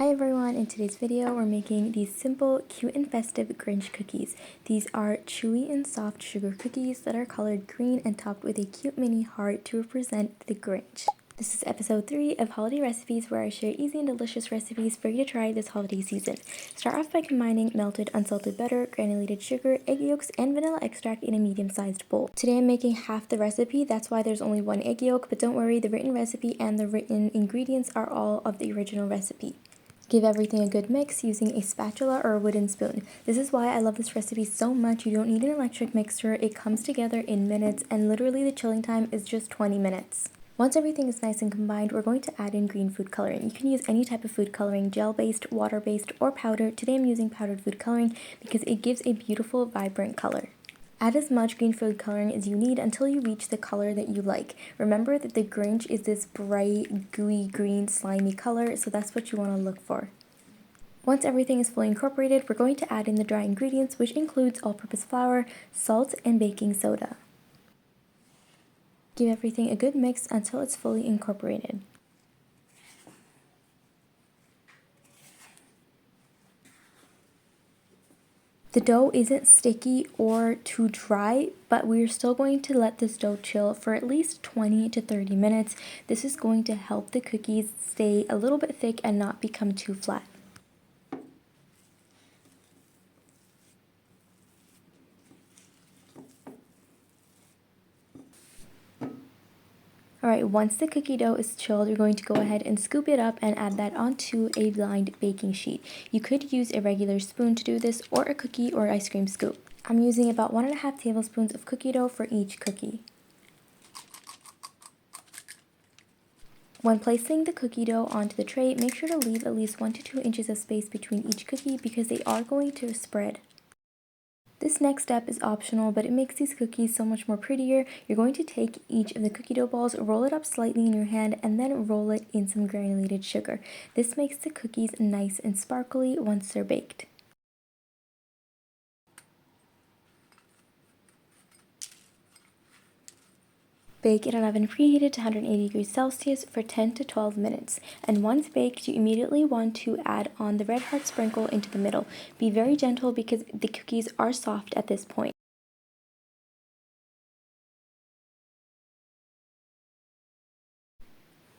Hi everyone, in today's video we're making these simple, cute and festive Grinch cookies. These are chewy and soft sugar cookies that are colored green and topped with a cute mini heart to represent the Grinch. This is episode 3 of holiday recipes where I share easy and delicious recipes for you to try this holiday season. Start off by combining melted unsalted butter, granulated sugar, egg yolks, and vanilla extract in a medium-sized bowl. Today I'm making half the recipe, that's why there's only one egg yolk, but don't worry, the written recipe and the written ingredients are all of the original recipe. Give everything a good mix using a spatula or a wooden spoon. This is why I love this recipe so much. You don't need an electric mixer. It comes together in minutes and literally the chilling time is just 20 minutes. Once everything is nice and combined, we're going to add in green food coloring. You can use any type of food coloring, gel-based, water-based, or powder. Today I'm using powdered food coloring because it gives a beautiful, vibrant color. Add as much green food coloring as you need until you reach the color that you like. Remember that the Grinch is this bright, gooey, green, slimy color, so that's what you want to look for. Once everything is fully incorporated, we're going to add in the dry ingredients, which includes all-purpose flour, salt, and baking soda. Give everything a good mix until it's fully incorporated. The dough isn't sticky or too dry, but we're still going to let this dough chill for at least 20 to 30 minutes. This is going to help the cookies stay a little bit thick and not become too flat. Alright, once the cookie dough is chilled, you're going to go ahead and scoop it up and add that onto a lined baking sheet. You could use a regular spoon to do this or a cookie or ice cream scoop. I'm using about 1.5 tablespoons of cookie dough for each cookie. When placing the cookie dough onto the tray, make sure to leave at least 1 to 2 inches of space between each cookie because they are going to spread. This next step is optional, but it makes these cookies so much more prettier. You're going to take each of the cookie dough balls, roll it up slightly in your hand, and then roll it in some granulated sugar. This makes the cookies nice and sparkly once they're baked. Bake in an oven preheated to 180 degrees Celsius for 10 to 12 minutes. And once baked, you immediately want to add on the red heart sprinkle into the middle. Be very gentle because the cookies are soft at this point.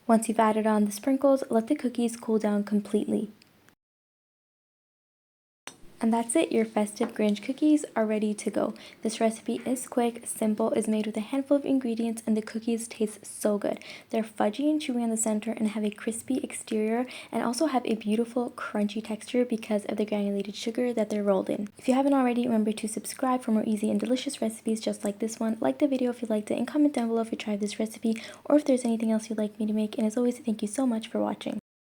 Once you've added on the sprinkles, let the cookies cool down completely. And that's it, your festive Grinch cookies are ready to go. This recipe is quick, simple, is made with a handful of ingredients, and the cookies taste so good. They're fudgy and chewy on the center and have a crispy exterior and also have a beautiful crunchy texture because of the granulated sugar that they're rolled in. If you haven't already, remember to subscribe for more easy and delicious recipes just like this one. Like the video if you liked it and comment down below if you tried this recipe or if there's anything else you'd like me to make. And as always, thank you so much for watching.